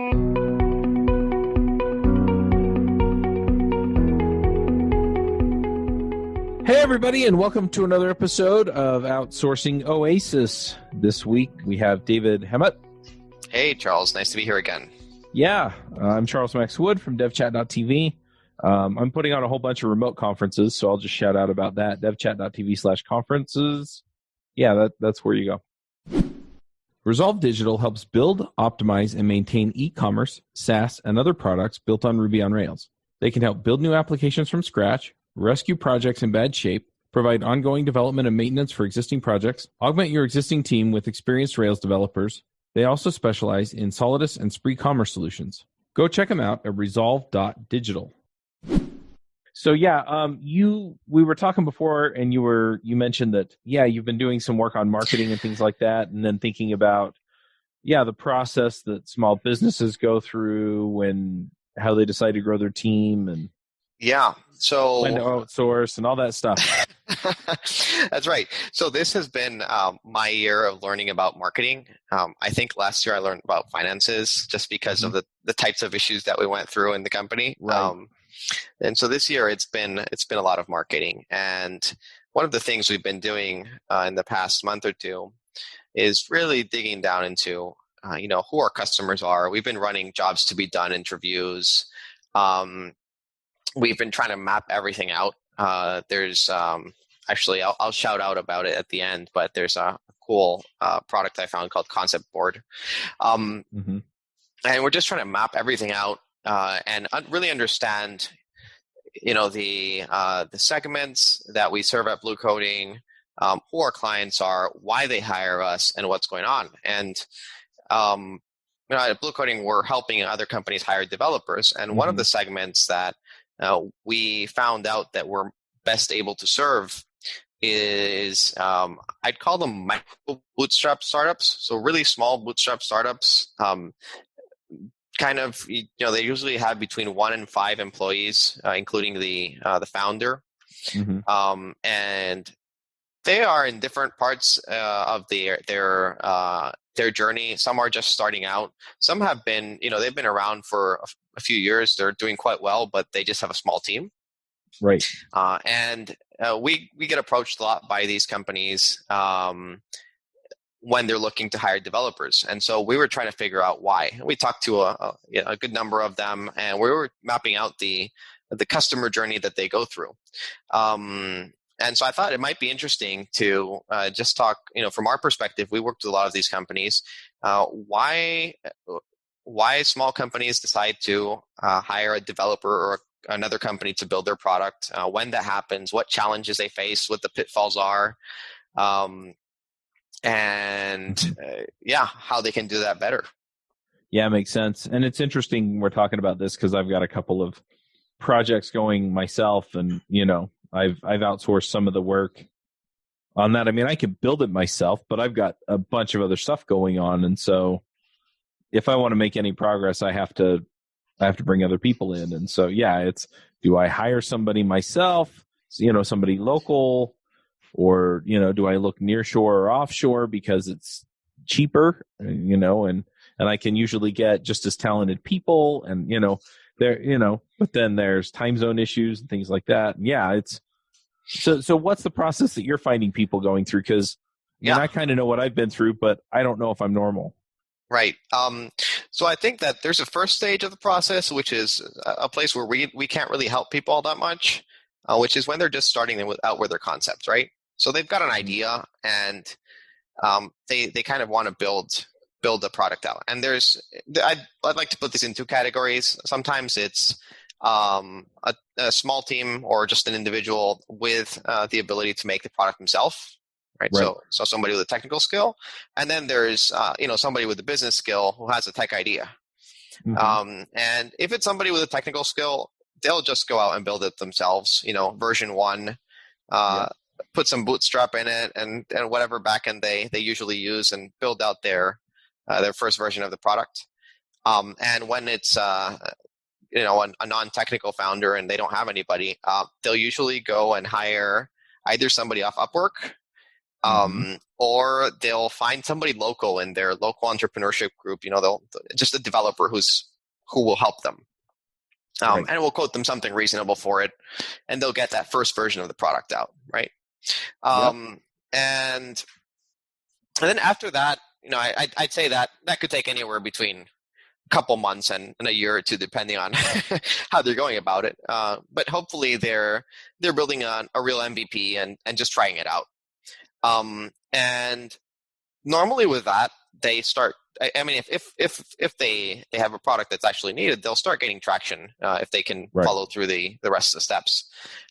Hey, everybody, and welcome to another episode of Outsourcing Oasis. This week, we have David Hemmett. Hey, Charles. Nice to be here again. Yeah, I'm Charles Max Wood from devchat.tv. I'm putting on a whole bunch of remote conferences, so I'll just shout out about that, devchat.tv/conferences. Yeah, that's where you go. Resolve Digital helps build, optimize, and maintain e-commerce, SaaS, and other products built on Ruby on Rails. They can help build new applications from scratch, rescue projects in bad shape, provide ongoing development and maintenance for existing projects, augment your existing team with experienced Rails developers. They also specialize in Solidus and Spree commerce solutions. Go check them out at resolve.digital. So we were talking before, and you mentioned that you've been doing some work on marketing and things like that, and then thinking about the process that small businesses go through and how they decide to grow their team and so when to outsource and all that stuff. That's right. So this has been my year of learning about marketing. I think last year I learned about finances just because of the types of issues that we went through in the company. Right. And so this year it's been a lot of marketing. And one of the things we've been doing in the past month or two is really digging down into who our customers are. We've been running jobs to be done interviews. We've been trying to map everything out. There's actually, I'll shout out about it at the end, but there's a cool product I found called Concept Board. And we're just trying to map everything out and really understand, the segments that we serve at Blue Coding, who our clients are, why they hire us, and what's going on. And at Blue Coding, we're helping other companies hire developers. And one of the segments that we found out that we're best able to serve is I'd call them micro bootstrap startups. So really small bootstrap startups. They usually have between 1 and 5 employees, including the founder. And they are in different parts of their journey. Some are just starting out. Some have been, they've been around for a few years. They're doing quite well, but they just have a small team. Right. And we get approached a lot by these companies when they're looking to hire developers. And so we were trying to figure out why. We talked to a good number of them, and we were mapping out the customer journey that they go through. And so I thought it might be interesting to just talk, from our perspective. We worked with a lot of these companies. Why small companies decide to hire a developer or another company to build their product, when that happens, what challenges they face, what the pitfalls are, how they can do that better. Yeah, it makes sense. And it's interesting we're talking about this because I've got a couple of projects going myself, and, I've outsourced some of the work on that. I mean, I could build it myself, but I've got a bunch of other stuff going on. And so if I want to make any progress, I have to bring other people in. And so, it's, do I hire somebody myself, somebody local, or, do I look near shore or offshore because it's cheaper, and I can usually get just as talented people, and, but then there's time zone issues and things like that. Yeah, it's so what's the process that you're finding people going through? Because I kind of know what I've been through, but I don't know if I'm normal. Right. So I think that there's a first stage of the process, which is a place where we can't really help people all that much, which is when they're just starting out with their concepts, right? So they've got an idea, and they kind of want to build a product out. And I'd like to put this in 2 categories. Sometimes it's a small team or just an individual with the ability to make the product himself. Right. So somebody with a technical skill, and then there's somebody with a business skill who has a tech idea. And if it's somebody with a technical skill, they'll just go out and build it themselves. Version 1, put some bootstrap in it, and whatever backend they usually use, and build out their first version of the product. And when it's a non-technical founder and they don't have anybody, they'll usually go and hire either somebody off Upwork Or they'll find somebody local in their local entrepreneurship group. They'll just a developer who will help them. And we'll quote them something reasonable for it, and they'll get that first version of the product out, right? And then after that, I'd say that could take anywhere between a couple months and a year or two, depending on how they're going about it. But hopefully they're building on a real MVP and just trying it out. And normally with that, they start. I mean, if they have a product that's actually needed, they'll start getting traction if they can follow through the rest of the steps,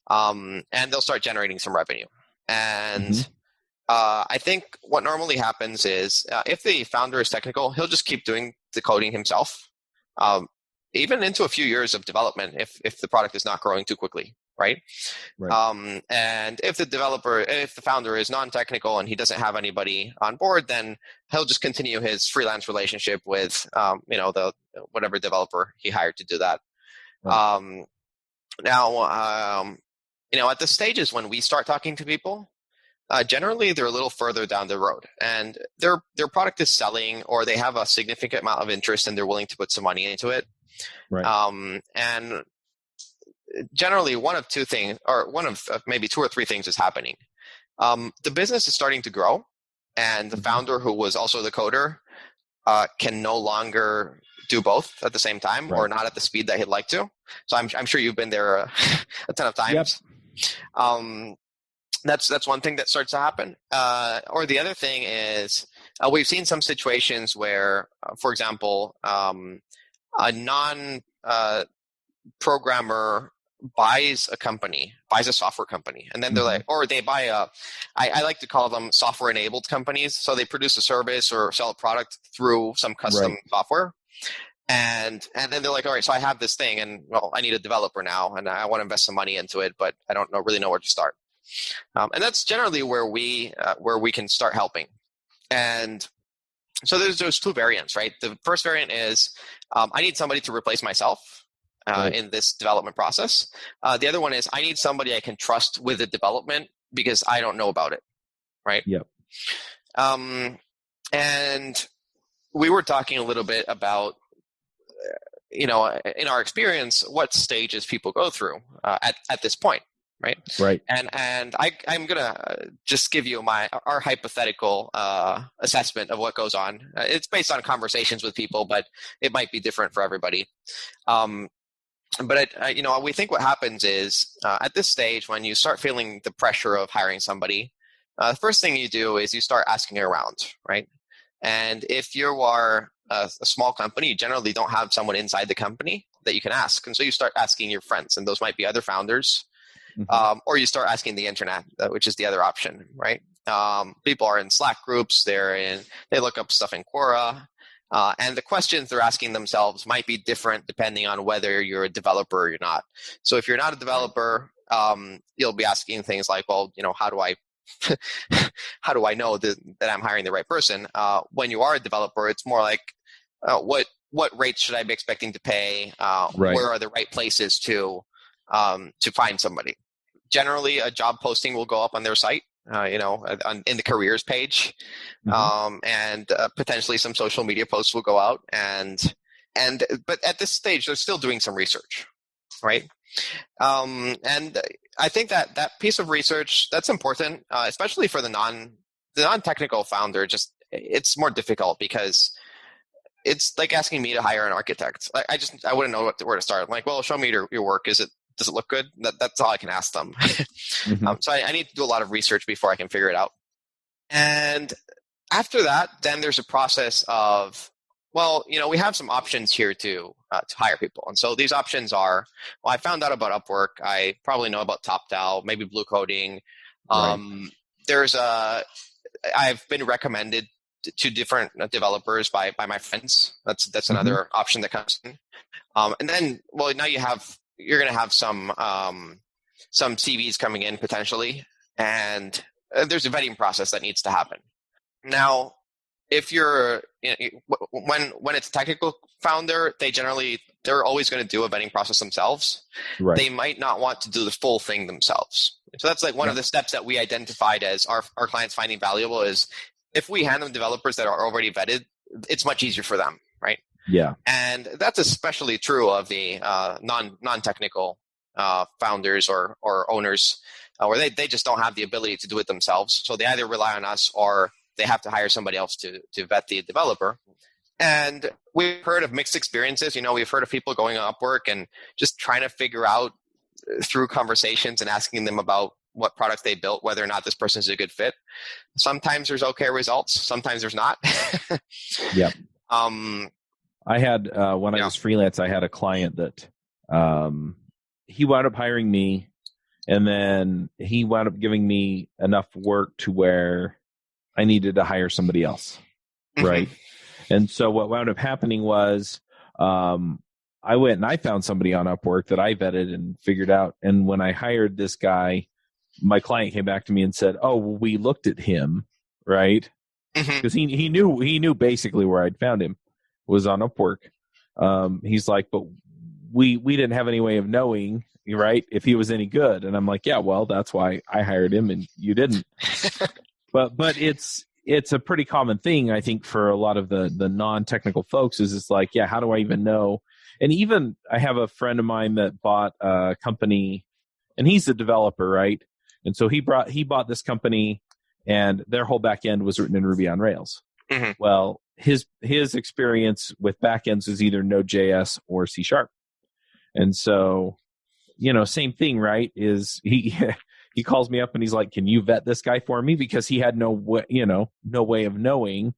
and they'll start generating some revenue. And I think what normally happens is if the founder is technical, he'll just keep doing the coding himself, even into a few years of development if the product is not growing too quickly. Right. And if the founder is non-technical and he doesn't have anybody on board, then he'll just continue his freelance relationship with, the whatever developer he hired to do that. Now, at the stages when we start talking to people, generally they're a little further down the road and their product is selling, or they have a significant amount of interest and they're willing to put some money into it. And generally one of two things, or one of maybe two or three things is happening. The business is starting to grow, and the founder, who was also the coder, can no longer do both at the same time, or not at the speed that he'd like to. So I'm sure you've been there a ton of times. That's one thing that starts to happen. Or the other thing is we've seen some situations where, for example, a non-programmer buys a software company, and then they're like, or they buy I like to call them software enabled companies. So they produce a service or sell a product through some custom software. And then they're like, all right, so I have this thing, and well, I need a developer now, and I want to invest some money into it, but I don't really know where to start. And that's generally where we can start helping. And so there's those two variants, right? The first variant is I need somebody to replace myself in this development process. The other one is I need somebody I can trust with the development because I don't know about it, right? And we were talking a little bit about, in our experience, what stages people go through at this point. Right. And I'm gonna just give you our hypothetical assessment of what goes on. It's based on conversations with people, but it might be different for everybody. But we think what happens is at this stage, when you start feeling the pressure of hiring somebody, the first thing you do is you start asking around, right? And if you are a small company, you generally don't have someone inside the company that you can ask, and so you start asking your friends, and those might be other founders. Or you start asking the internet, which is the other option, right? People are in Slack groups. They look up stuff in Quora. And the questions they're asking themselves might be different depending on whether you're a developer or you're not. So if you're not a developer, you'll be asking things like, well, how do I how do I know that I'm hiring the right person? When you are a developer, it's more like, what rates should I be expecting to pay? Where are the right places to find somebody? Generally, a job posting will go up on their site, in the careers page, and potentially some social media posts will go out. But at this stage, they're still doing some research, right? And I think that piece of research, that's important, especially for the non-technical founder. Just it's more difficult because it's like asking me to hire an architect. I wouldn't know where to start. I'm like, well, show me your work. Does it look good? That's all I can ask them. So I need to do a lot of research before I can figure it out. And after that, then there's a process of, well, we have some options here to hire people. And so these options are, well, I found out about Upwork. I probably know about TopDAO, maybe Blue Coding. I've been recommended to different developers by my friends. That's another option that comes in. And then, well, now you're going to have some CVs coming in potentially, and there's a vetting process that needs to happen. Now, if you're when it's a technical founder, they generally they're always going to do a vetting process themselves. Right. They might not want to do the full thing themselves. So that's like one of the steps that we identified as our clients finding valuable is if we hand them developers that are already vetted, it's much easier for them, right? Yeah. And that's especially true of the non-technical founders or owners where they just don't have the ability to do it themselves. So they either rely on us or they have to hire somebody else to vet the developer. And we've heard of mixed experiences. We've heard of people going on Upwork and just trying to figure out through conversations and asking them about what products they built, whether or not this person is a good fit. Sometimes there's okay results. Sometimes there's not. Yeah. I had, when I was freelance, I had a client that he wound up hiring me, and then he wound up giving me enough work to where I needed to hire somebody else. Right. And so what wound up happening was I went and I found somebody on Upwork that I vetted and figured out. And when I hired this guy, my client came back to me and said, "Oh, well, we looked at him," right? Because he knew basically where I'd found him was on Upwork. He's like, "But we didn't have any way of knowing, right, if he was any good." And I'm like, "Yeah, well, that's why I hired him and you didn't." But it's a pretty common thing, I think, for a lot of the non-technical folks is it's like, yeah, how do I even know? And even I have a friend of mine that bought a company, and he's a developer, right? And so he bought this company, and their whole back end was written in Ruby on Rails. Well, his experience with backends is either Node.js or C#. And so, same thing, right? Is he calls me up and he's like, "Can you vet this guy for me?" Because he had no way of knowing,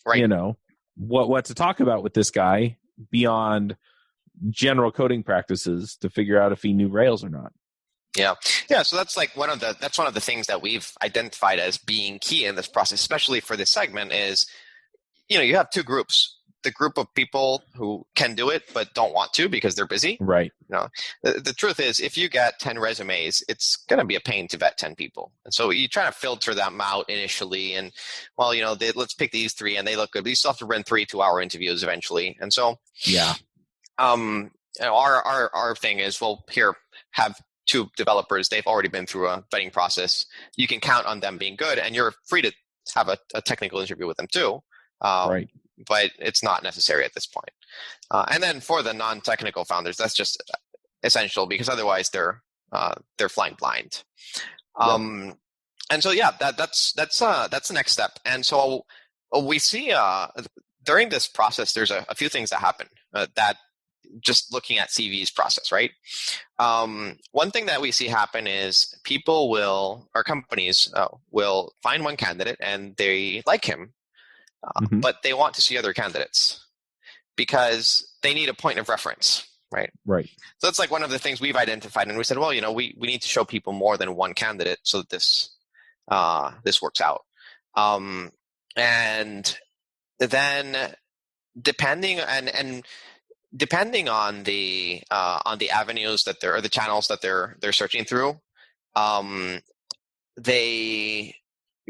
right, what to talk about with this guy beyond general coding practices to figure out if he knew Rails or not. Yeah. So that's like one of the things that we've identified as being key in this process, especially for this segment is, you have two groups. The group of people who can do it but don't want to because they're busy. Right. The truth is, if you get 10 resumes, it's going to be a pain to vet 10 people. And so you try to filter them out initially. And, well, let's pick these 3 and they look good. But you still have to run 3 2-hour interviews eventually. And so, our thing is, well, here, have 2 developers. They've already been through a vetting process. You can count on them being good, and you're free to have a technical interview with them too. Right. But it's not necessary at this point. And then for the non-technical founders, that's just essential because otherwise they're flying blind. And so that's the next step. And so we see during this process, there's a few things that happen that just looking at CVs process, right? One thing that we see happen is companies will find one candidate and they like him. But they want to see other candidates because they need a point of reference, right? Right. So that's like one of the things we've identified, and we said, well, we need to show people more than one candidate so that this works out. And then depending on the avenues that or the channels that they're searching through,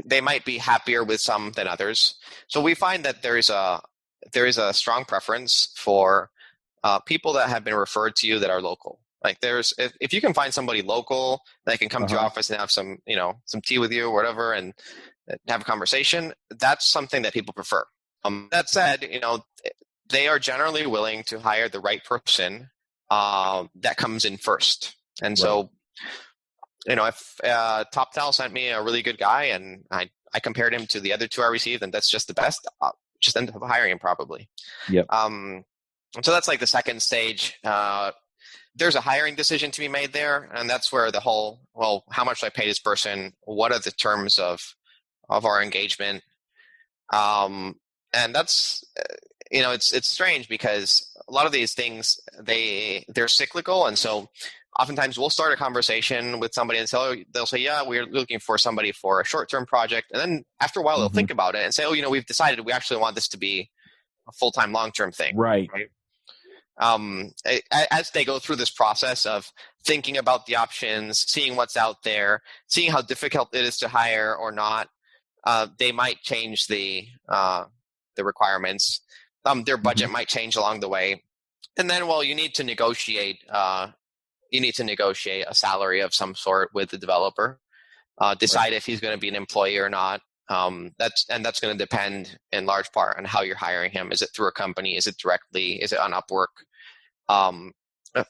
they might be happier with some than others. So we find that there is a strong preference for people that have been referred to you that are local. Like if you can find somebody local that can come to your office and have some tea with you or whatever and have a conversation, that's something that people prefer. That said, they are generally willing to hire the right person that comes in first. And so if TopTal sent me a really good guy and I compared him to the other 2 I received, and that's just the best, I'll just end up hiring him probably. Yep. So that's like the second stage. There's a hiring decision to be made there, and that's where the whole, well, how much do I pay this person? What are the terms of our engagement? And that's, it's strange because a lot of these things, they're cyclical, and so oftentimes we'll start a conversation with somebody and they'll say, yeah, we're looking for somebody for a short-term project. And then after a while, they'll think about it and say, we've decided we actually want this to be a full-time, long-term thing. Right. As they go through this process of thinking about the options, seeing what's out there, seeing how difficult it is to hire or not, they might change the requirements. Their budget might change along the way. And then, well, you need to negotiate. You need to negotiate a salary of some sort with the developer. Decide if he's going to be an employee or not. That's going to depend in large part on how you're hiring him. Is it through a company? Is it directly? Is it on Upwork?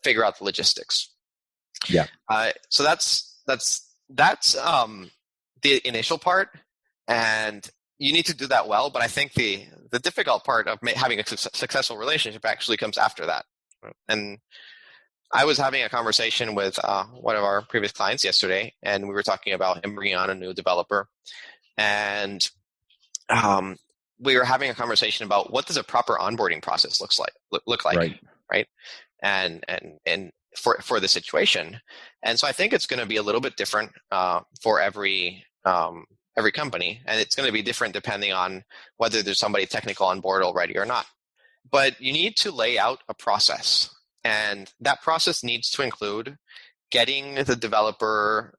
Figure out the logistics. Yeah. So that's the initial part, and you need to do that well. But I think the difficult part of having a successful relationship actually comes after that. And I was having a conversation with one of our previous clients yesterday, and we were talking about him bringing on a new developer, and we were having a conversation about what does a proper onboarding process look like, right? And for the situation, and so I think it's going to be a little bit different for every company, and it's going to be different depending on whether there's somebody technical on board already or not. But you need to lay out a process, and that process needs to include getting the developer,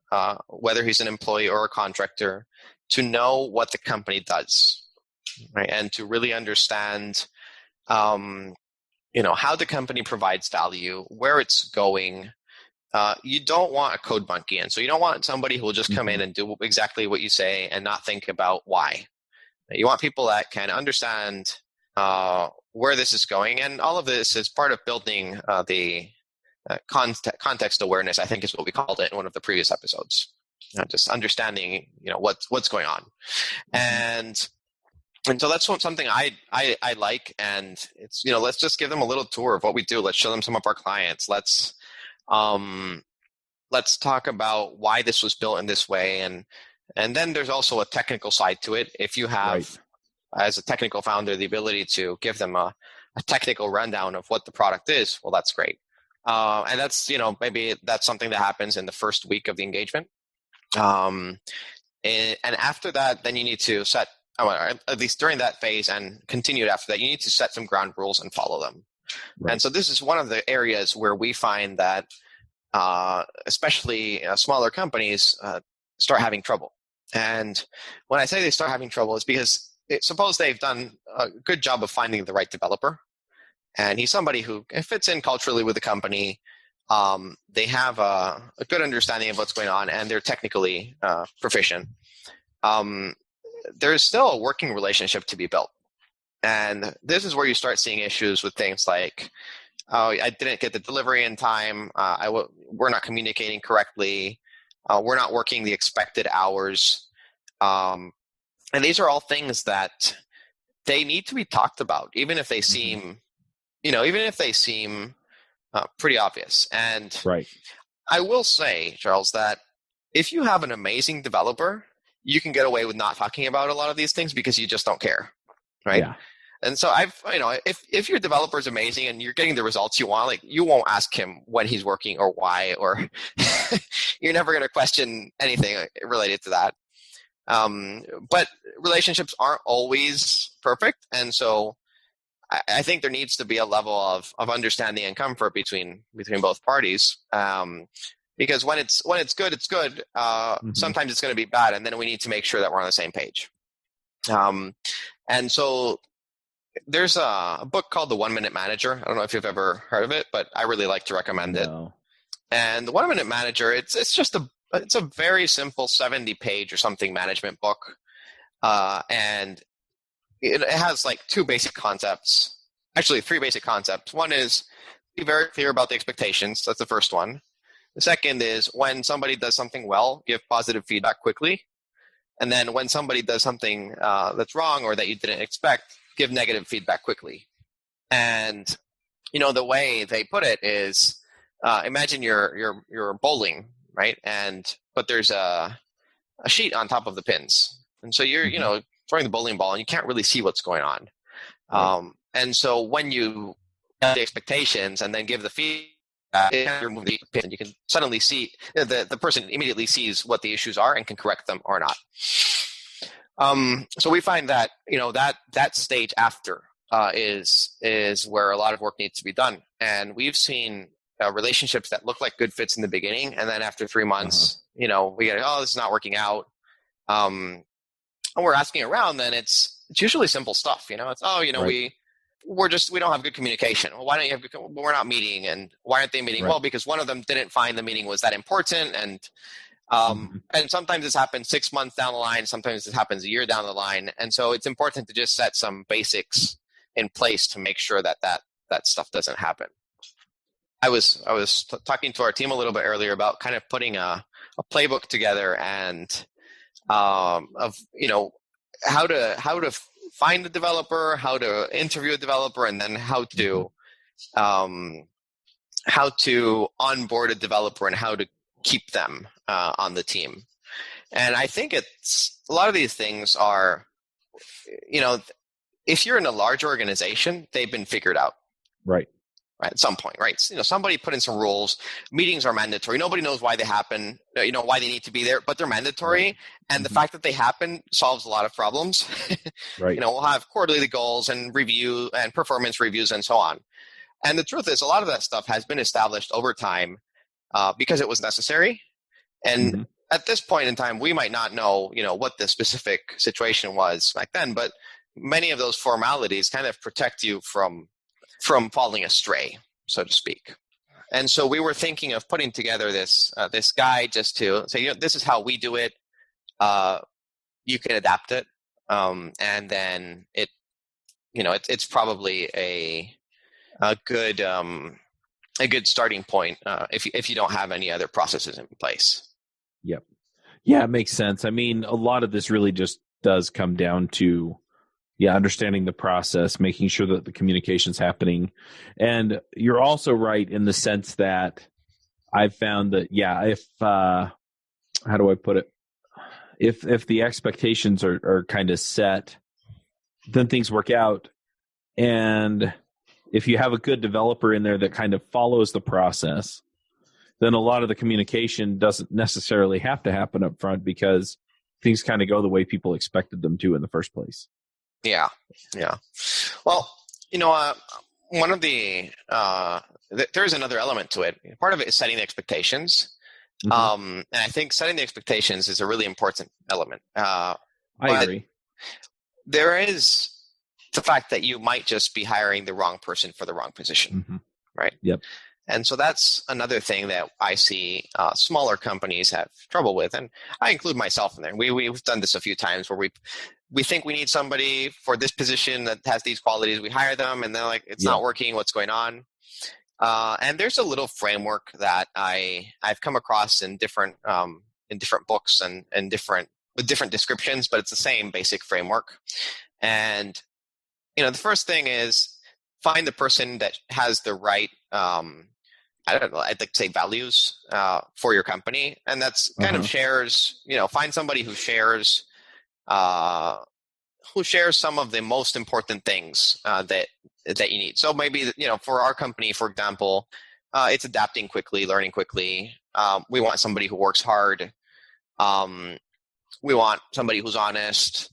whether he's an employee or a contractor, to know what the company does, right? And to really understand, how the company provides value, where it's going. You don't want a code monkey, and so you don't want somebody who will just come in and do exactly what you say and not think about why. You want people that can understand where this is going, and all of this is part of building the context awareness, I think is what we called it in one of the previous episodes. Just understanding, what's going on, and so that's something I like. And it's let's just give them a little tour of what we do. Let's show them some of our clients. Let's talk about why this was built in this way, and then there's also a technical side to it. If you have, as a technical founder, the ability to give them a technical rundown of what the product is, well, that's great. And that's, maybe that's something that happens in the first week of the engagement. And after that, then you need to set, at least during that phase and continued after that, you need to set some ground rules and follow them. Right. And so this is one of the areas where we find that especially smaller companies start having trouble. And when I say they start having trouble, it's because suppose they've done a good job of finding the right developer, and he's somebody who fits in culturally with the company. They have a good understanding of what's going on, and they're technically proficient. There's still a working relationship to be built. And this is where you start seeing issues with things like, oh, I didn't get the delivery in time. We're not communicating correctly. We're not working the expected hours. And these are all things that they need to be talked about, even if they seem, pretty obvious. And I will say, Charles, that if you have an amazing developer, you can get away with not talking about a lot of these things because you just don't care, right? Yeah. And so if your developer is amazing and you're getting the results you want, like, you won't ask him when he's working or why, or you're never going to question anything related to that. But relationships aren't always perfect, and so I think there needs to be a level of understanding and comfort between both parties. Because when it's good, it's good. Sometimes it's going to be bad, and then we need to make sure that we're on the same page. And so there's a book called The 1 Minute Manager. I don't know if you've ever heard of it, but I really like to recommend it. And The 1 Minute Manager, it's a very simple 70-page or something management book, and it has like two basic concepts. Actually, three basic concepts. One is be very clear about the expectations. That's the first one. The second is when somebody does something well, give positive feedback quickly. And then when somebody does something that's wrong or that you didn't expect, give negative feedback quickly. And the way they put it is, imagine you're bowling, right? But there's a sheet on top of the pins, and so you're throwing the bowling ball, and you can't really see what's going on. Right. And so when you have the expectations and then give the feedback, remove the pin, you can suddenly see the person immediately sees what the issues are and can correct them or not. So we find that that stage after is where a lot of work needs to be done, and we've seen relationships that look like good fits in the beginning, and then after 3 months, we get, oh, this is not working out. And we're asking around, then it's usually simple stuff. It's, we don't have good communication. Well, why don't you have well, we're not meeting, and why aren't they meeting? Right. Well, because one of them didn't find the meeting was that important, and Mhm. and sometimes this happens 6 months down the line, sometimes this happens a year down the line, and so it's important to just set some basics in place to make sure that stuff doesn't happen. I was talking to our team a little bit earlier about kind of putting a playbook together and of how to find the developer, how to interview a developer, and then how to onboard a developer and how to keep them on the team. And I think it's a lot of these things are, if you're in a large organization, they've been figured out. Right. Right, at some point, right? Somebody put in some rules. Meetings are mandatory. Nobody knows why they happen, why they need to be there, but they're mandatory. Right. And the fact that they happen solves a lot of problems. Right. We'll have quarterly goals and review and performance reviews and so on. And the truth is, a lot of that stuff has been established over time because it was necessary. And at this point in time, we might not know, what the specific situation was back then, but many of those formalities kind of protect you from falling astray, so to speak. And so we were thinking of putting together this guide just to say, this is how we do it. You can adapt it, and then it's probably a good starting point if you don't have any other processes in place. Yep. Yeah, it makes sense. I mean, a lot of this really just does come down to understanding the process, making sure that the communication's happening. And you're also right in the sense that I've found that, if, how do I put it? If the expectations are kind of set, then things work out. And if you have a good developer in there that kind of follows the process, then a lot of the communication doesn't necessarily have to happen up front because things kind of go the way people expected them to in the first place. Yeah. Well, one of the there's another element to it. Part of it is setting the expectations, and I think setting the expectations is a really important element. I agree. There is the fact that you might just be hiring the wrong person for the wrong position, right? Yep. And so that's another thing that I see smaller companies have trouble with, and I include myself in there. We've done this a few times where we think we need somebody for this position that has these qualities. We hire them, and they're like, it's not working. What's going on? And there's a little framework that I've come across in different books and with different descriptions, but it's the same basic framework. And the first thing is find the person that has the right I don't know, I'd like to say values for your company, and that's kind of shares. Find somebody who shares some of the most important things that you need. So maybe for our company, for example, it's adapting quickly, learning quickly. We want somebody who works hard. We want somebody who's honest.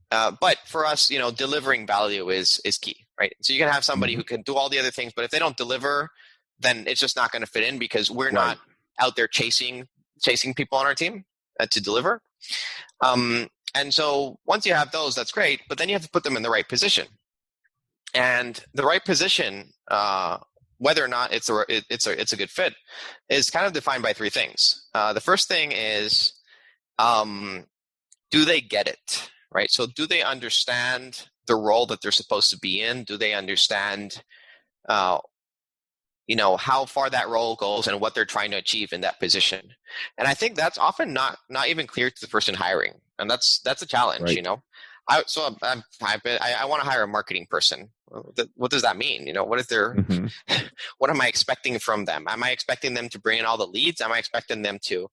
But for us, delivering value is key, right? So you can have somebody who can do all the other things, but if they don't deliver, then it's just not going to fit in because we're not out there chasing people on our team to deliver. And so once you have those, that's great, but then you have to put them in the right position. And the right position, whether or not it's a good fit, is kind of defined by three things. The first thing is, do they get it, right? So do they understand the role that they're supposed to be in? Do they understand, how far that role goes and what they're trying to achieve in that position? And I think that's often not even clear to the person hiring, and that's a challenge. Right. I want to hire a marketing person. What does that mean? What is their what am I expecting from them? Am I expecting them to bring in all the leads? Am I expecting them to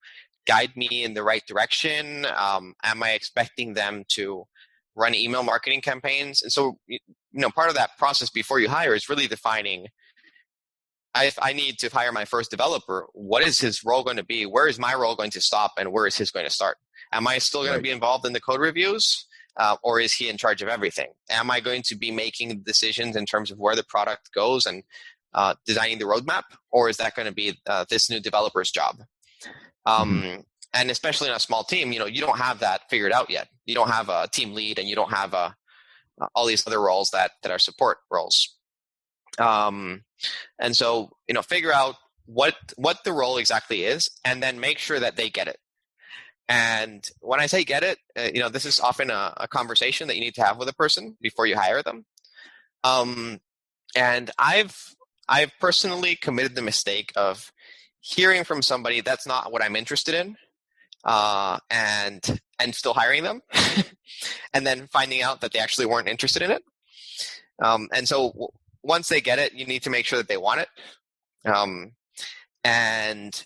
guide me in the right direction? Am I expecting them to run email marketing campaigns? And so, part of that process before you hire is really defining, if I need to hire my first developer, what is his role going to be? Where is my role going to stop, and where is his going to start? Am I still going to be involved in the code reviews, or is he in charge of everything? Am I going to be making decisions in terms of where the product goes and designing the roadmap, or is that going to be this new developer's job? And especially in a small team, you don't have that figured out yet. You don't have a team lead, and you don't have all these other roles that are support roles. And so, figure out what the role exactly is, and then make sure that they get it. And when I say get it, this is often a conversation that you need to have with a person before you hire them. And I've personally committed the mistake of hearing from somebody that's not what I'm interested in, and still hiring them, and then finding out that they actually weren't interested in it. And so once they get it, you need to make sure that they want it. And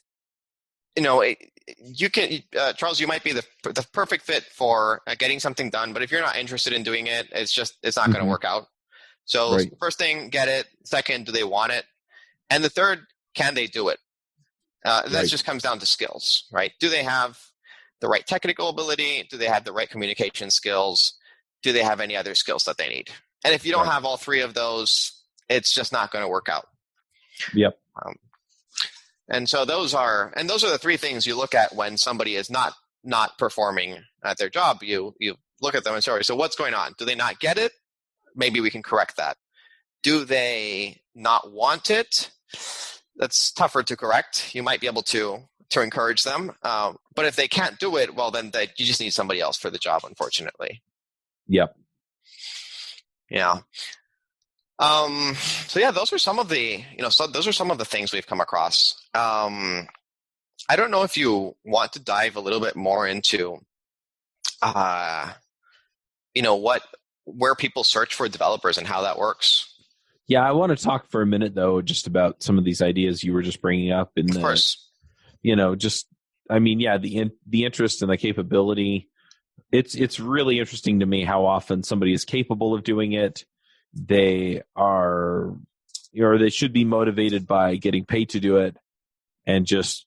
you can, Charles, you might be the perfect fit for getting something done, but if you're not interested in doing it, it's not going to work out. So Right. First thing, get it. Second, do they want it? And the third, can they do it? That just comes down to skills, right? Do they have the right technical ability? Do they have the right communication skills? Do they have any other skills that they need? And if you don't have all three of those, it's just not going to work out. Yep. And so those are the three things you look at when somebody is not performing at their job. You look at them and say, so what's going on? Do they not get it? Maybe we can correct that. Do they not want it? That's tougher to correct. You might be able to encourage them. But if they can't do it, well, then you just need somebody else for the job, unfortunately. Yep. Yeah. So yeah, those are some of the, those are some of the things we've come across. I don't know if you want to dive a little bit more into, where people search for developers and how that works. Yeah, I want to talk for a minute though, just about some of these ideas you were just bringing up. Of course. The interest and the capability. It's really interesting to me how often somebody is capable of doing it. They are, or they should be motivated by getting paid to do it, and just,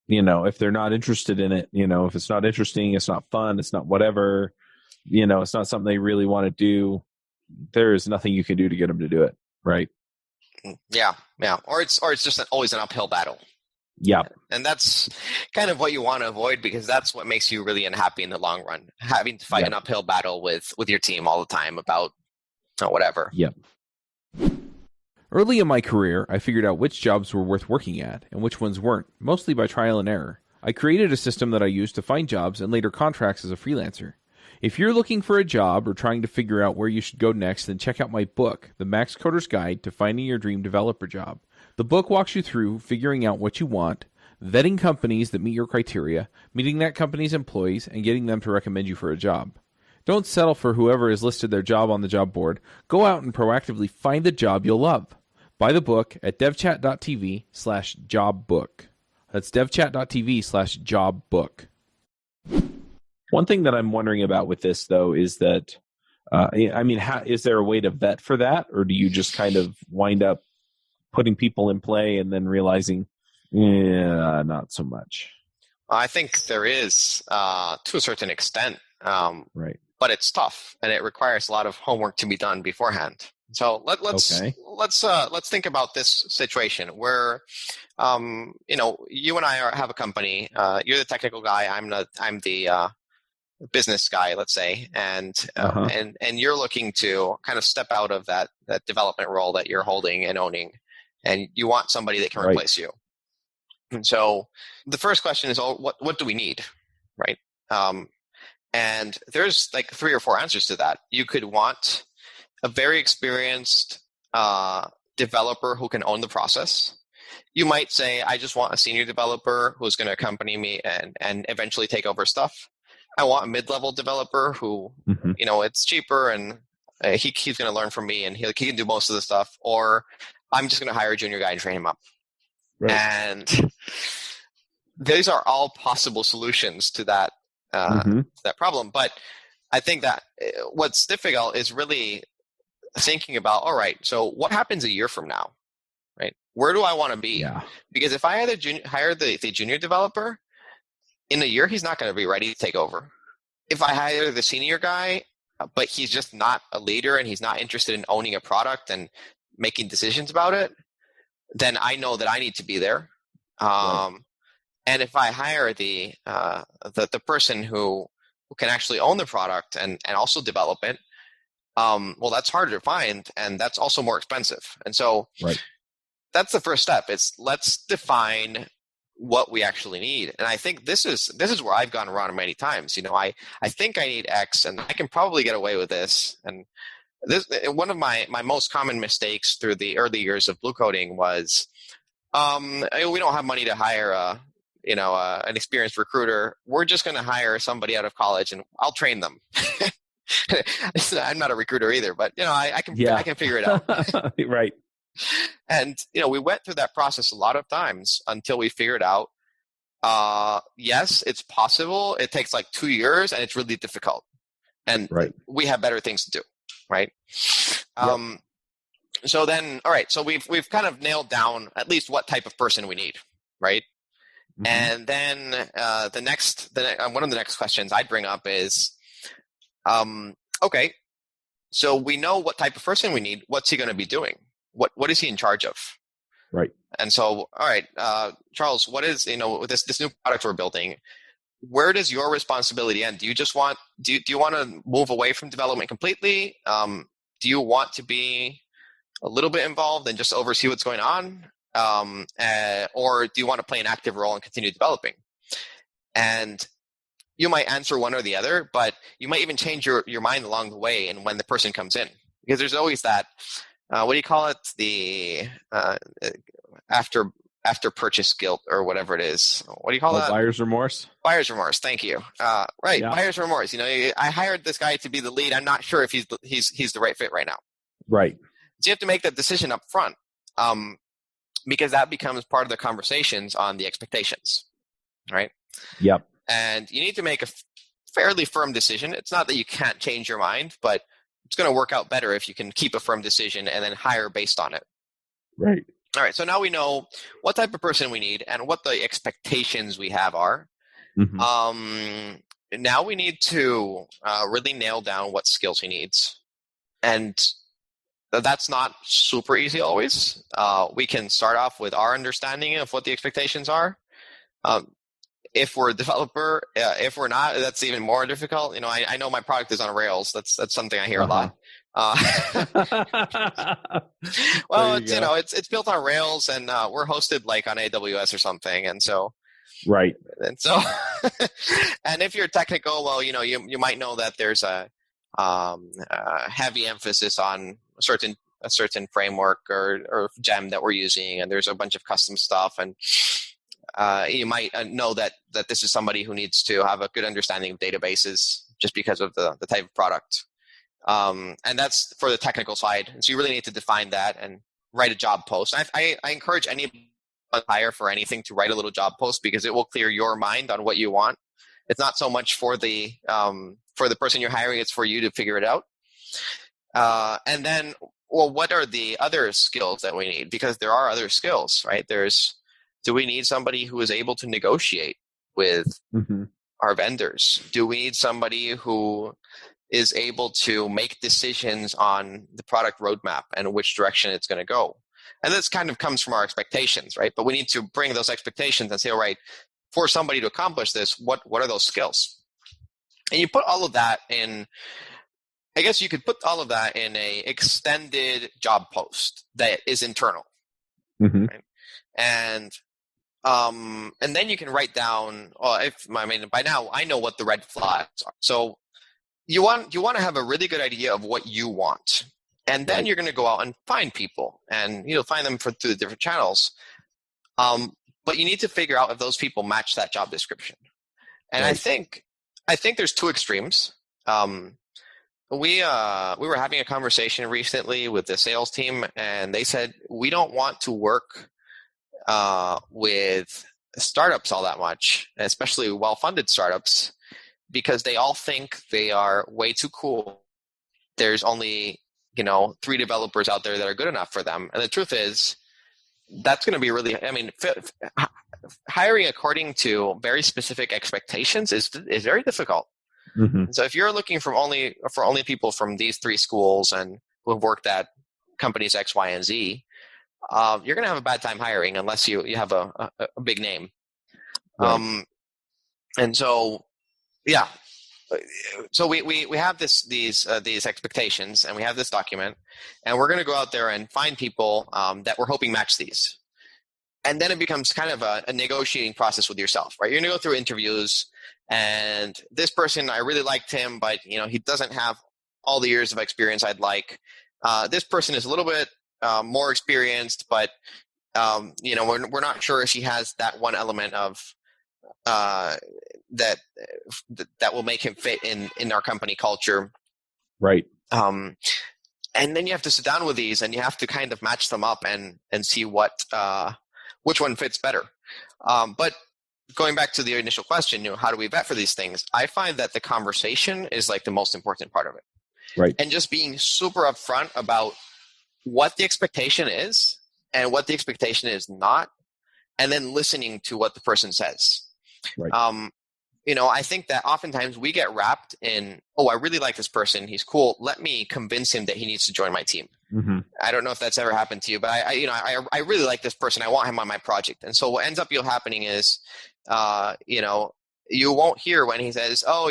if they're not interested in it, if it's not interesting, it's not fun, it's not whatever, it's not something they really want to do, there is nothing you can do to get them to do it, right? Yeah. Or it's just always an uphill battle. Yeah. And that's kind of what you want to avoid, because that's what makes you really unhappy in the long run, having to fight an uphill battle with your team all the time about whatever. Yep. Early in my career, I figured out which jobs were worth working at and which ones weren't, mostly by trial and error. I created a system that I used to find jobs and later contracts as a freelancer. If you're looking for a job or trying to figure out where you should go next, then check out my book, The Max Coder's Guide to Finding Your Dream Developer Job. The book walks you through figuring out what you want, vetting companies that meet your criteria, meeting that company's employees, and getting them to recommend you for a job. Don't settle for whoever has listed their job on the job board. Go out and proactively find the job you'll love. Buy the book at devchat.tv/jobbook. That's devchat.tv/jobbook. One thing that I'm wondering about with this, though, is that, is there a way to vet for that? Or do you just kind of wind up putting people in play and then realizing, not so much? I think there is, to a certain extent. Right. But it's tough, and it requires a lot of homework to be done beforehand. So let's think about this situation where, you and I have a company. You're the technical guy. I'm the business guy, let's say, and you're looking to kind of step out of that development role that you're holding and owning, and you want somebody that can replace you. And so the first question is, what do we need, right? And there's like 3 or 4 answers to that. You could want a very experienced developer who can own the process. You might say, I just want a senior developer who's going to accompany me and eventually take over stuff. I want a mid-level developer who, it's cheaper and he's going to learn from me and he can do most of the stuff. Or I'm just going to hire a junior guy and train him up. Right. And these are all possible solutions to that problem. But I think that what's difficult is really thinking about, all right, so what happens a year from now, right? Where do I want to be? Yeah. Because if I hire the junior developer, in a year, he's not going to be ready to take over. If I hire the senior guy, but he's just not a leader and he's not interested in owning a product and making decisions about it, then I know that I need to be there. Right. And if I hire the person who can actually own the product and also develop it, Well, that's harder to find, and that's also more expensive. And so Right. that's the first step. It's let's define what we actually need. And I think this is where I've gone wrong many times. I think I need X, and I can probably get away with this. And this, one of my most common mistakes through the early years of blue coding was, we don't have money to hire an experienced recruiter. We're just going to hire somebody out of college, and I'll train them. I'm not a recruiter either, but I can figure it out. Right. And we went through that process a lot of times until we figured out, yes, it's possible. It takes like 2 years, and it's really difficult. And we have better things to do, right? Yep. So then, all right. So we've kind of nailed down at least what type of person we need, right? Mm-hmm. And then one of the next questions I'd bring up is, okay, so we know what type of person we need. What's he going to be doing? What is he in charge of? Right. And so, all right, Charles, what is, with this new product we're building, where does your responsibility end? Do you just want, do you want to move away from development completely? Do you want to be a little bit involved and just oversee what's going on? Or do you want to play an active role and continue developing? And you might answer one or the other, but you might even change your mind along the way and when the person comes in. Because there's always that, what do you call it? The after purchase guilt or whatever it is. What do you call that? Buyer's remorse. Buyer's remorse. Thank you. Right. Yeah. Buyer's remorse. I hired this guy to be the lead. I'm not sure if he's the right fit right now. Right. So you have to make that decision up front, because that becomes part of the conversations on the expectations. Right. Yep. And you need to make a fairly firm decision. It's not that you can't change your mind, but it's going to work out better if you can keep a firm decision and then hire based on it. Right. All right. So now we know what type of person we need and what the expectations we have are. Mm-hmm. Now we need to really nail down what skills he needs. And that's not super easy always. We can start off with our understanding of what the expectations are. If we're a developer, if we're not, that's even more difficult. I know my product is on Rails. That's something I hear a lot. Well, it's built on Rails, and we're hosted like on AWS or something, and so. Right. And so, and if you're technical, well, you might know that there's a heavy emphasis on a certain framework or gem that we're using, and there's a bunch of custom stuff, and you might know that this is somebody who needs to have a good understanding of databases just because of the type of product. And that's for the technical side. And so you really need to define that and write a job post. I encourage any hire for anything to write a little job post because it will clear your mind on what you want. It's not so much for the person you're hiring, it's for you to figure it out. And then, well, what are the other skills that we need? Because there are other skills, right? Do we need somebody who is able to negotiate with our vendors? Do we need somebody who is able to make decisions on the product roadmap and which direction it's going to go? And this kind of comes from our expectations, right? But we need to bring those expectations and say, all right, for somebody to accomplish this, what are those skills? And you put all of that in, I guess you could put all of that in a extended job post that is internal. Mm-hmm. Right? And then you can write down, by now I know what the red flags are. So you want to have a really good idea of what you want. And then you're going to go out and find people and, find them through the different channels. But you need to figure out if those people match that job description. And I think there's two extremes. We were having a conversation recently with the sales team, and they said, we don't want to work with startups all that much, especially well-funded startups, because they all think they are way too cool. There's only, 3 developers out there that are good enough for them. And the truth is, that's going to be really, hiring according to very specific expectations is very difficult. Mm-hmm. So if you're looking for only people from these 3 schools and who have worked at companies X, Y, and Z, you're going to have a bad time hiring unless you have a big name. Right. And so, yeah. so we have these expectations, and we have this document, and we're going to go out there and find people that we're hoping match these. And then it becomes kind of a negotiating process with yourself, right? You're going to go through interviews, and this person, I really liked him, but he doesn't have all the years of experience I'd like. This person is a little bit more experienced, but we're not sure if she has that one element of that will make him fit in our company culture. Right. And then you have to sit down with these, and you have to kind of match them up and see which one fits better. But going back to the initial question, how do we vet for these things? I find that the conversation is like the most important part of it. Right. And just being super upfront about what the expectation is and what the expectation is not, and then listening to what the person says. Right. I think that oftentimes we get wrapped in, oh, I really like this person. He's cool. Let me convince him that he needs to join my team. Mm-hmm. I don't know if that's ever happened to you, but I really like this person. I want him on my project. And so what ends up happening is, you won't hear when he says, oh,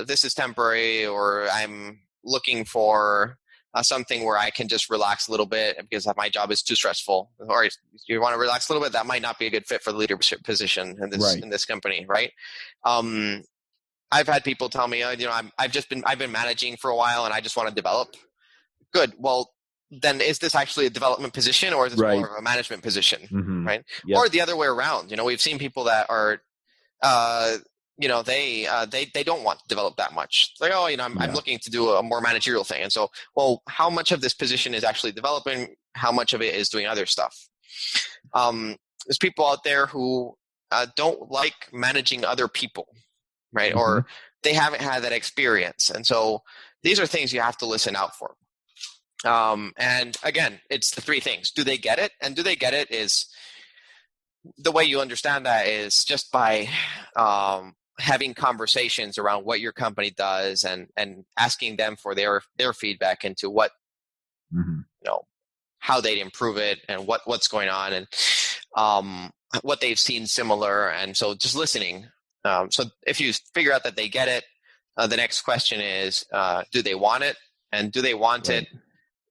this is temporary, or I'm looking for something where I can just relax a little bit because my job is too stressful. Or if you want to relax a little bit, that might not be a good fit for the leadership position in this company, right? I've had people tell me, I've been managing for a while and I just want to develop. Good. Well, then is this actually a development position, or is this more of a management position, mm-hmm. right? Yep. Or the other way around. We've seen people that are, they don't want to develop that much. Like, oh, I'm looking to do a more managerial thing. And so, well, how much of this position is actually developing? How much of it is doing other stuff? There's people out there who don't like managing other people, right? Mm-hmm. Or they haven't had that experience. And so these are things you have to listen out for. And again, it's the three things. Do they get it? And do they get it is the way you understand that is just by having conversations around what your company does and asking them for their feedback into what, mm-hmm. How they'd improve it and what's going on and what they've seen similar. And so just listening. So if you figure out that they get it, the next question is, do they want it? And do they want it?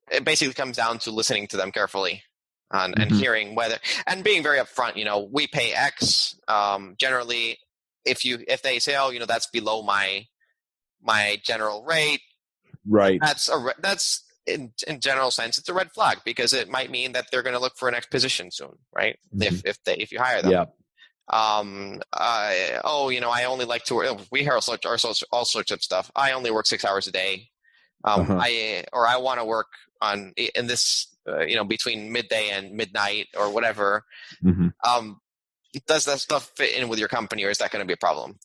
It basically comes down to listening to them carefully and hearing whether, and being very upfront, we pay X. Generally, if they say, oh, that's below my general rate, right? That's in general sense, it's a red flag, because it might mean that they're going to look for a next position soon, right? Mm-hmm. If you hire them. Yeah. I only like to work. We hear all sorts of stuff. I only work 6 hours a day. I want to work in this, between midday and midnight or whatever. Mm-hmm. Does that stuff fit in with your company, or is that going to be a problem?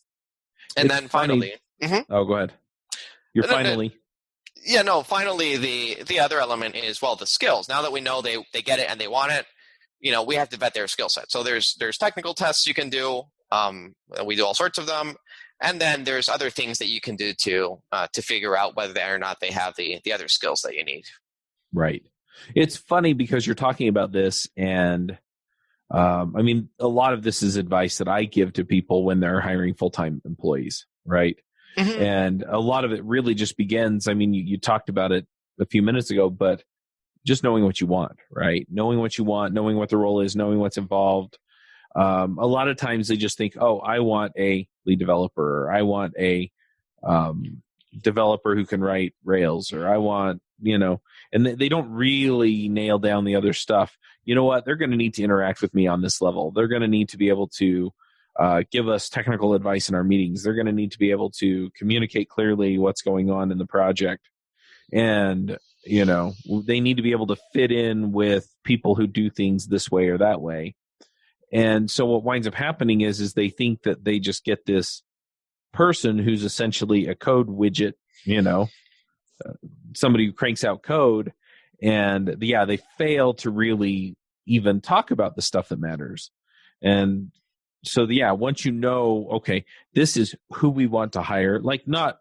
And it's then finally, oh, go ahead. Finally, the other element is, well, the skills. Now that we know they get it and they want it, we have to vet their skill set. So there's technical tests you can do. We do all sorts of them. And then there's other things that you can do to figure out whether or not they have the other skills that you need. Right. It's funny because you're talking about this, and a lot of this is advice that I give to people when they're hiring full-time employees, right? Mm-hmm. And a lot of it really just begins, you talked about it a few minutes ago, but just knowing what you want, right? Knowing what you want, knowing what the role is, knowing what's involved. A lot of times they just think, oh, I want a lead developer, or I want a developer who can write Rails, or I want, and they don't really nail down the other stuff. You know what? They're going to need to interact with me on this level. They're going to need to be able to give us technical advice in our meetings. They're going to need to be able to communicate clearly what's going on in the project. And, they need to be able to fit in with people who do things this way or that way. And so what winds up happening is they think that they just get this person who's essentially a code widget, somebody who cranks out code, and they fail to really even talk about the stuff that matters. And so, once okay, this is who we want to hire, like not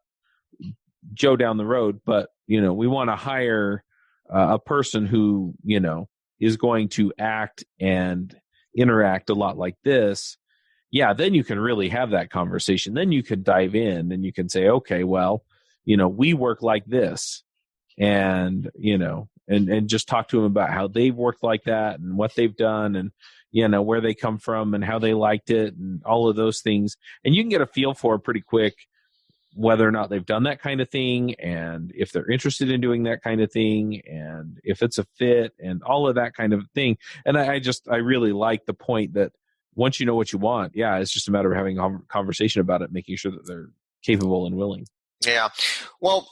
Joe down the road, but, we want to hire a person who, is going to act and interact a lot like this. yeah, then you can really have that conversation. Then you could dive in and you can say, okay, well, we work like this, and and just talk to them about how they've worked like that and what they've done, and where they come from and how they liked it and all of those things. And you can get a feel for it pretty quick whether or not they've done that kind of thing, and if they're interested in doing that kind of thing, and if it's a fit and all of that kind of thing. And I really like the point that once you know what you want, yeah, it's just a matter of having a conversation about it, making sure that they're capable and willing. Yeah. Well,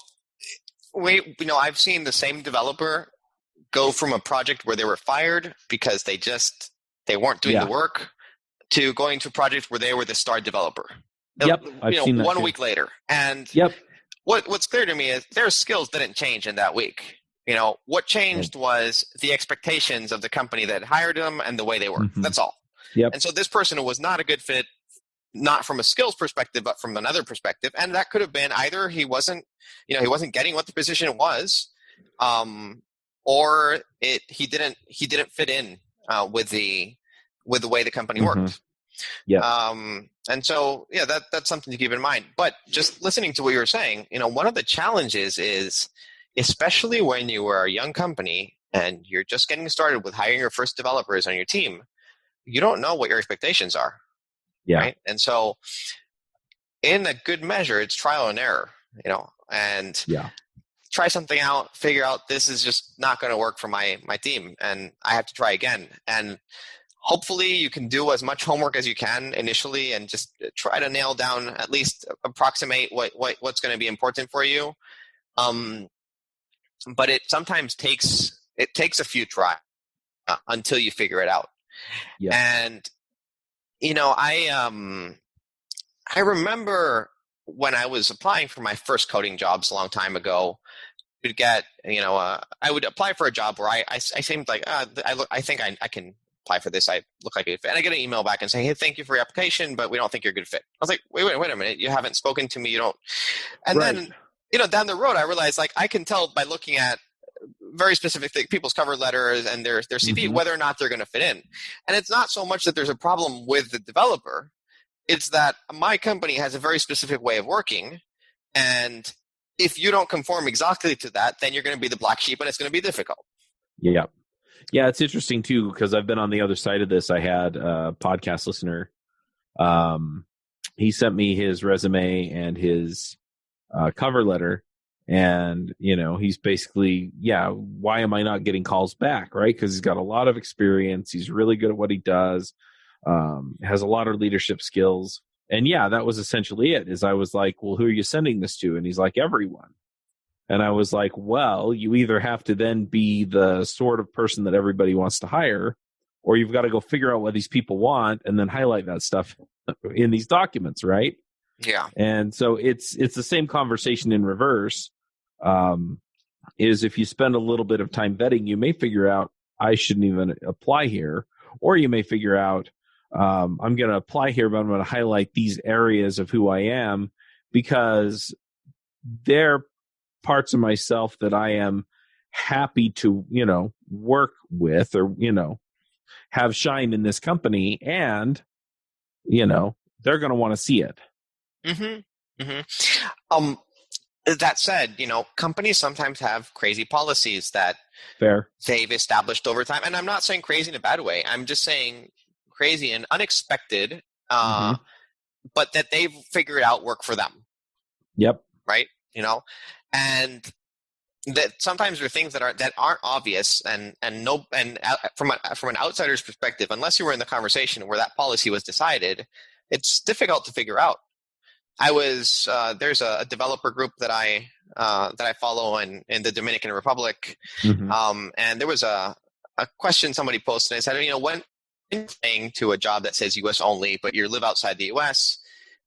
I've seen the same developer go from a project where they were fired because they weren't doing the work, to going to a project where they were the star developer. Yep, I've seen that 1 week later. And what's clear to me is their skills didn't change in that week. What changed was the expectations of the company that hired them and the way they worked. Mm-hmm. That's all. Yep. And so this person was not a good fit, not from a skills perspective, but from another perspective. And that could have been either he wasn't getting what the position was, or he didn't fit in with the way the company worked. Mm-hmm. Yeah. And so, yeah, that's something to keep in mind. But just listening to what you were saying, one of the challenges is, especially when you are a young company and you're just getting started with hiring your first developers on your team, you don't know what your expectations are. Yeah. Right. And so in a good measure, it's trial and error, and try something out, figure out this is just not going to work for my team, and I have to try again. And hopefully you can do as much homework as you can initially and just try to nail down, at least approximate what's going to be important for you. But it sometimes takes a few tries until you figure it out. Yeah. And, I remember when I was applying for my first coding jobs a long time ago, you'd get, I would apply for a job where I seemed like, I think I can apply for this. I look like a good fit. And I get an email back and say, hey, thank you for your application, but we don't think you're a good fit. I was like, wait a minute. You haven't spoken to me. You don't. And then, down the road, I realized like I can tell by looking at very specific things, people's cover letters and their CV, mm-hmm. whether or not they're going to fit in. And it's not so much that there's a problem with the developer. It's that my company has a very specific way of working. And if you don't conform exactly to that, then you're going to be the black sheep and it's going to be difficult. Yeah. Yeah, it's interesting too, because I've been on the other side of this. I had a podcast listener. He sent me his resume and his cover letter. And, he's basically, why am I not getting calls back, right? Because he's got a lot of experience. He's really good at what he does, has a lot of leadership skills. And, that was essentially it, is I was like, well, who are you sending this to? And he's like, everyone. And I was like, well, you either have to then be the sort of person that everybody wants to hire, or you've got to go figure out what these people want and then highlight that stuff in these documents, right? Yeah. And so it's the same conversation in reverse. Is if you spend a little bit of time vetting, you may figure out I shouldn't even apply here, or you may figure out I'm going to apply here, but I'm going to highlight these areas of who I am because they're parts of myself that I am happy to, work with or, have shine in this company, and, they're going to want to see it. Mm-hmm. Mm-hmm. That said, companies sometimes have crazy policies that they've established over time. And I'm not saying crazy in a bad way. I'm just saying crazy and unexpected, but that they've figured out work for them. Yep. Right. And that sometimes there are things that aren't obvious and from an outsider's perspective, unless you were in the conversation where that policy was decided, it's difficult to figure out. There's a developer group that I follow in the Dominican Republic, and there was a question somebody posted. And I said, when saying to a job that says U.S. only, but you live outside the U.S.,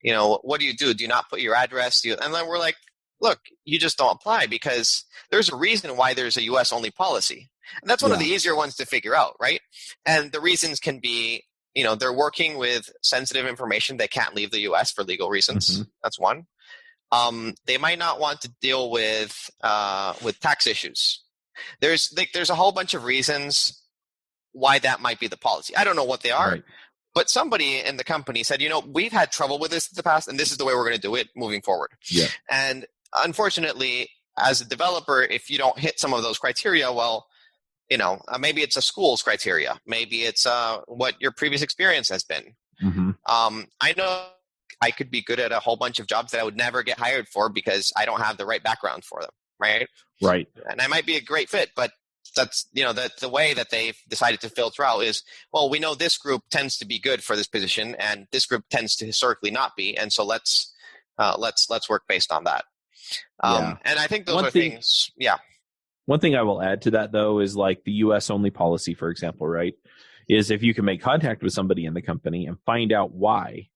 what do you do? Do you not put your address? And then we're like, look, you just don't apply because there's a reason why there's a U.S. only policy, and that's one of the easier ones to figure out, right? And the reasons can be, they're working with sensitive information. They can't leave the U.S. for legal reasons. Mm-hmm. That's one. They might not want to deal with tax issues. There's a whole bunch of reasons why that might be the policy. I don't know what they are, But somebody in the company said, we've had trouble with this in the past, and this is the way we're going to do it moving forward. Yeah. And unfortunately, as a developer, if you don't hit some of those criteria, well, maybe it's a school's criteria. Maybe it's what your previous experience has been. Mm-hmm. I know I could be good at a whole bunch of jobs that I would never get hired for because I don't have the right background for them, right? Right. And I might be a great fit, but that's, the way that they've decided to filter out is, well, we know this group tends to be good for this position and this group tends to historically not be. And so let's work based on that. Yeah. And I think those things. Yeah. One thing I will add to that, though, is like the U.S. only policy, for example, right? Is if you can make contact with somebody in the company and find out why,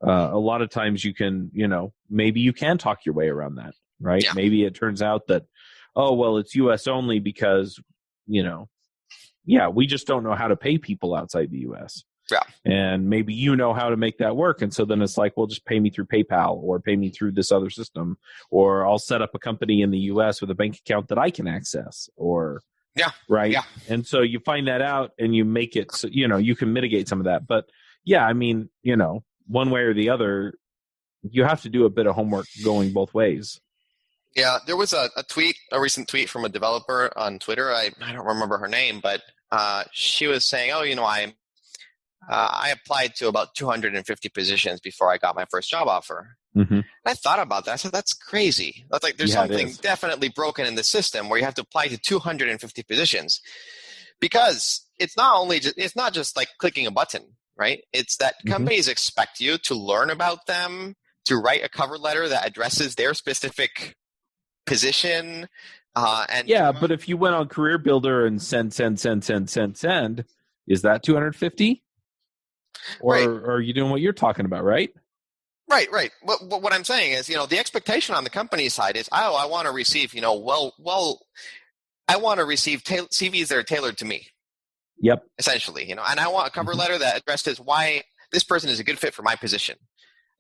a lot of times you can, maybe you can talk your way around that, right? Yeah. Maybe it turns out that, oh, well, it's U.S. only because, we just don't know how to pay people outside the U.S. Yeah. And maybe you know how to make that work. And so then it's like, well, just pay me through PayPal or pay me through this other system, or I'll set up a company in the US with a bank account that I can access, or, yeah. Right. Yeah. And so you find that out and you make it, so, you can mitigate some of that. But yeah, I mean, one way or the other, you have to do a bit of homework going both ways. Yeah. There was a recent tweet from a developer on Twitter. I don't remember her name, but she was saying, I applied to about 250 positions before I got my first job offer. Mm-hmm. I thought about that. I said, that's crazy. That's like there's something definitely broken in the system where you have to apply to 250 positions, because it's not just like clicking a button, right? It's that companies expect you to learn about them, to write a cover letter that addresses their specific position. But if you went on Career Builder and send, is that 250? Or are you doing what you're talking about, right? Right. What I'm saying is, the expectation on the company side is, I want to receive, I want to receive CVs that are tailored to me. Yep. Essentially, and I want a cover letter that addresses why this person is a good fit for my position.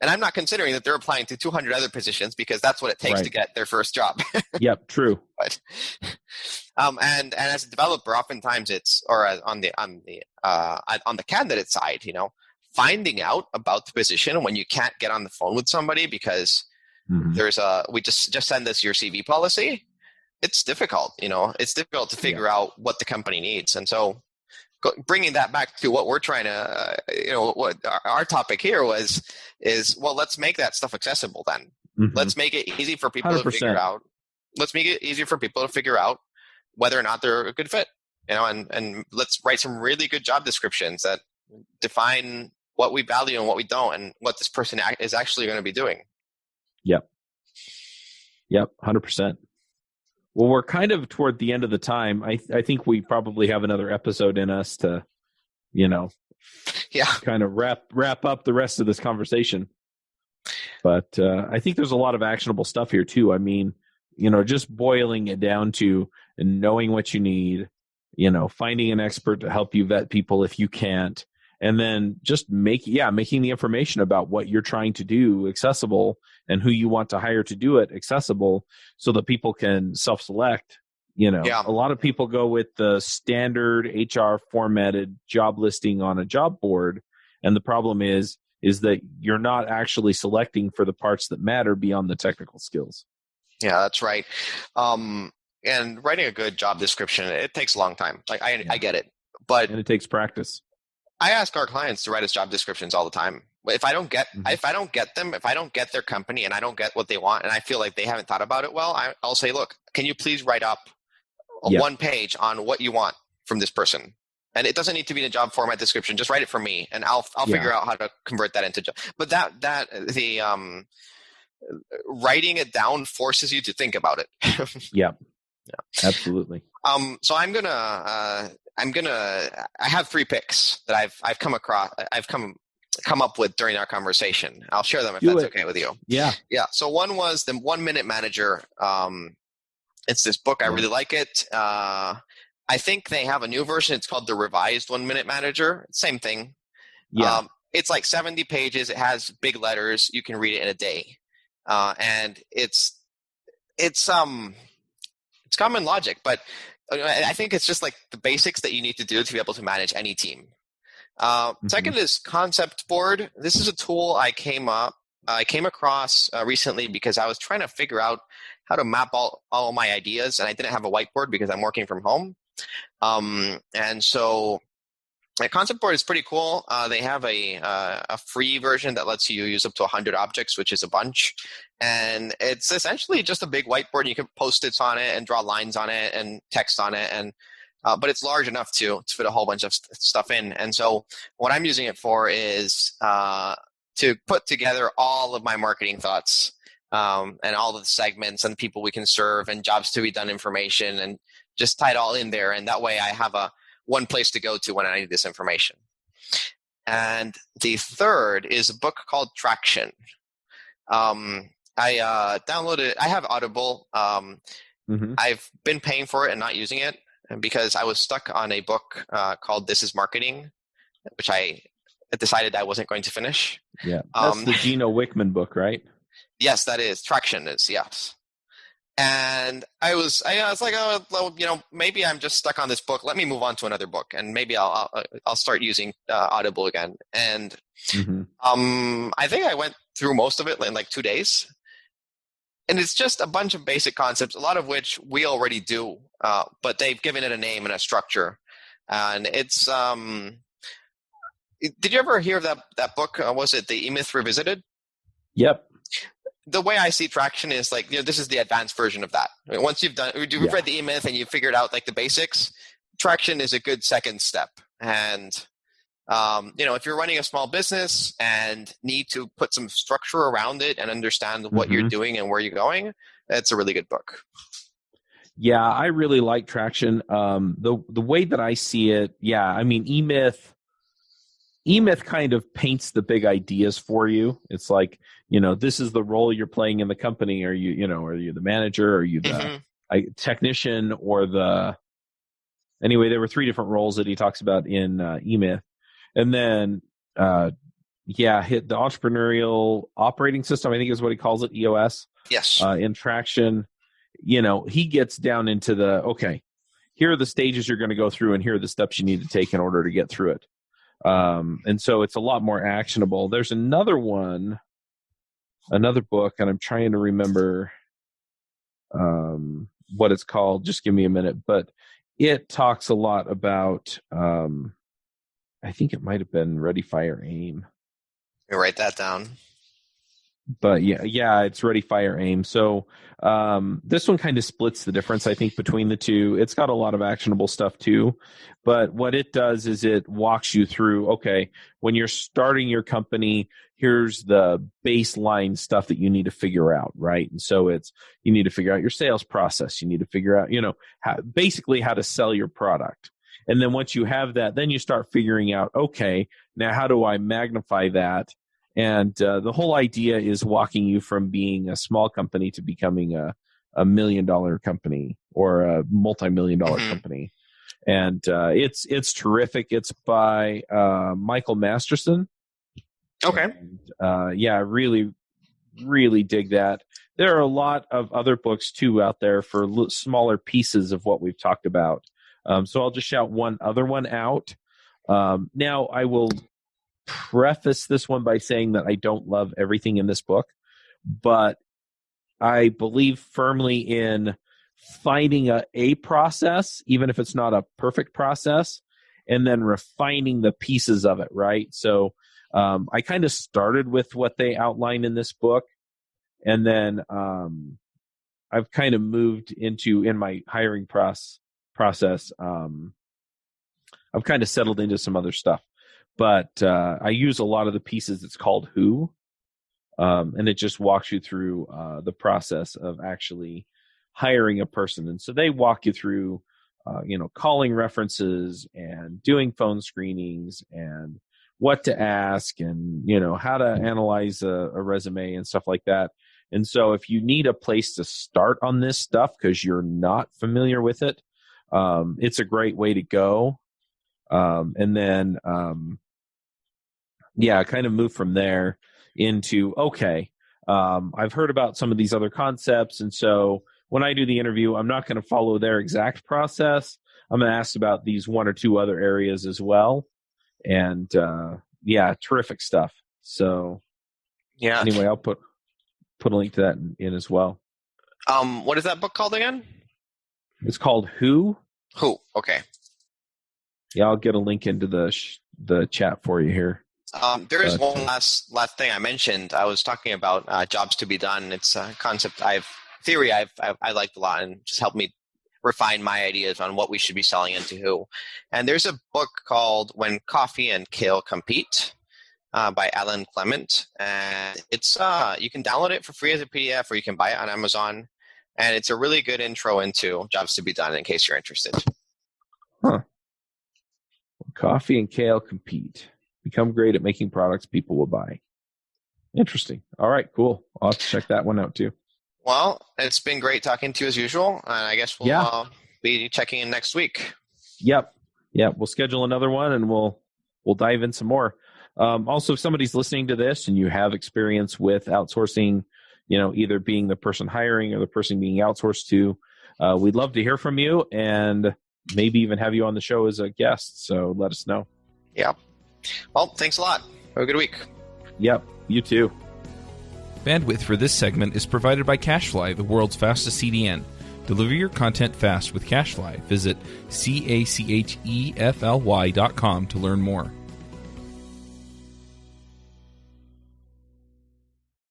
And I'm not considering that they're applying to 200 other positions because that's what it takes to get their first job. Yep, true. But, and as a developer, oftentimes it's, or on the candidate side, finding out about the position when you can't get on the phone with somebody because there's we just send this your CV policy. It's difficult, it's difficult to figure out what the company needs. And so bringing that back to what we're trying to, what our topic here is, well, let's make that stuff accessible then. Let's make it easy for people 100%. To figure out. Let's make it easier for people to figure out whether or not they're a good fit, and let's write some really good job descriptions that define what we value and what we don't, and what this person is actually going to be doing. Yep, 100%. Well, we're kind of toward the end of the time. I think we probably have another episode in us to, kind of wrap up the rest of this conversation. But I think there's a lot of actionable stuff here too. I mean, just boiling it down to knowing what you need, finding an expert to help you vet people if you can't, and then just making the information about what you're trying to do accessible and who you want to hire to do it accessible so that people can self-select. A lot of people go with the standard HR formatted job listing on a job board. And the problem is that you're not actually selecting for the parts that matter beyond the technical skills. Yeah, that's right. And writing a good job description, it takes a long time. Like I get it, and it takes practice. I ask our clients to write us job descriptions all the time. If I don't get them, if I don't get their company and I don't get what they want, and I feel like they haven't thought about it well, I'll say, look, can you please write up one page on what you want from this person? And it doesn't need to be in a job format description. Just write it for me, and I'll figure out how to convert that into job. But the writing it down forces you to think about it. Yeah, absolutely. So I have 3 picks that I've come up with during our conversation. I'll share them if that's okay with you. Yeah. So one was the 1 Minute Manager. It's this book. I really like it. I think they have a new version. It's called the Revised 1 Minute Manager. Same thing. Yeah. It's like 70 pages. It has big letters. You can read it in a day. And it's common logic, but I think it's just like the basics that you need to do to be able to manage any team. Second is Concept Board. This is a tool I came across recently because I was trying to figure out how to map all my ideas, and I didn't have a whiteboard because I'm working from home. And so a Concept Board is pretty cool. They have a free version that lets you use up to 100 objects, which is a bunch. And it's essentially just a big whiteboard. You can Post-its on it and draw lines on it and text on it. And but it's large enough to fit a whole bunch of stuff in. And so what I'm using it for is to put together all of my marketing thoughts and all of the segments and people we can serve and jobs to be done information, and just tie it all in there. And that way I have one place to go to when I need this information. And the third is a book called Traction. I downloaded. I have Audible. I've been paying for it and not using it because I was stuck on a book called This Is Marketing, which I decided I wasn't going to finish. Yeah, that's the Gino Wickman book, right? Yes, that is. Traction is, yes. And I was like, oh, well, maybe I'm just stuck on this book. Let me move on to another book, and maybe I'll start using Audible again. And I think I went through most of it in like 2 days. And it's just a bunch of basic concepts, a lot of which we already do, but they've given it a name and a structure. And it's did you ever hear of that book? Was it the EMyth Revisited? Yep. The way I see Traction is like, this is the advanced version of that. I mean, once you've read the EMyth and you've figured out like the basics, Traction is a good second step. And if you're running a small business and need to put some structure around it and understand what you're doing and where you're going, it's a really good book. Yeah, I really like Traction. The way that I see it, I mean, EMyth kind of paints the big ideas for you. It's like, this is the role you're playing in the company. Are you the manager? Are you the technician or anyway, there were 3 different roles that he talks about in EMyth. And then, hit the entrepreneurial operating system, I think is what he calls it, EOS. Yes. In Traction, he gets down into here are the stages you're going to go through, and here are the steps you need to take in order to get through it. And so it's a lot more actionable. There's another book, and I'm trying to remember what it's called. Just give me a minute. But it talks a lot about, I think it might have been Ready, Fire, Aim. You write that down. But yeah, it's Ready, Fire, Aim. So this one kind of splits the difference, I think, between the two. It's got a lot of actionable stuff too. But what it does is it walks you through, when you're starting your company, here's the baseline stuff that you need to figure out, right? And so you need to figure out your sales process. You need to figure out, basically how to sell your product. And then once you have that, then you start figuring out, now how do I magnify that? And the whole idea is walking you from being a small company to becoming a $1 million company or a multi-million-dollar company. And it's terrific. It's by Michael Masterson. Okay. And, really, really dig that. There are a lot of other books too out there for smaller pieces of what we've talked about. So I'll just shout one other one out. Now I will preface this one by saying that I don't love everything in this book, but I believe firmly in finding a process, even if it's not a perfect process, and then refining the pieces of it, right? So I kind of started with what they outline in this book, and then I've kind of moved in my hiring process. I've kind of settled into some other stuff. But I use a lot of the pieces. It's called Who, and it just walks you through the process of actually hiring a person. And so they walk you through, calling references and doing phone screenings and what to ask and, how to analyze a resume and stuff like that. And so if you need a place to start on this stuff because you're not familiar with it, it's a great way to go. And then, kind of move from there into, I've heard about some of these other concepts. And so when I do the interview, I'm not going to follow their exact process. I'm going to ask about these 1 or 2 other areas as well. And yeah, terrific stuff. So Yeah. anyway, I'll put a link to that in as well. What is that book called again? It's called Who? Who? Okay. Yeah, I'll get a link into the chat for you here. There is one last thing I mentioned. I was talking about jobs to be done. It's a concept I liked a lot and just helped me refine my ideas on what we should be selling into who. And there's a book called When Coffee and Kale Compete by Alan Clement. And it's you can download it for free as a PDF or you can buy it on Amazon. And it's a really good intro into jobs to be done in case you're interested. Huh. Coffee and kale compete. Become great at making products people will buy. Interesting. All right, cool. I'll have to check that one out too. Well, it's been great talking to you as usual. And I guess we'll be checking in next week. Yep. We'll schedule another one and we'll dive in some more. Also, if somebody's listening to this and you have experience with outsourcing, either being the person hiring or the person being outsourced to, we'd love to hear from you and maybe even have you on the show as a guest. So let us know. Yeah. Well, thanks a lot. Have a good week. Yep. You too. Bandwidth for this segment is provided by CacheFly, the world's fastest CDN. Deliver your content fast with CacheFly. Visit CACHEFLY.com to learn more.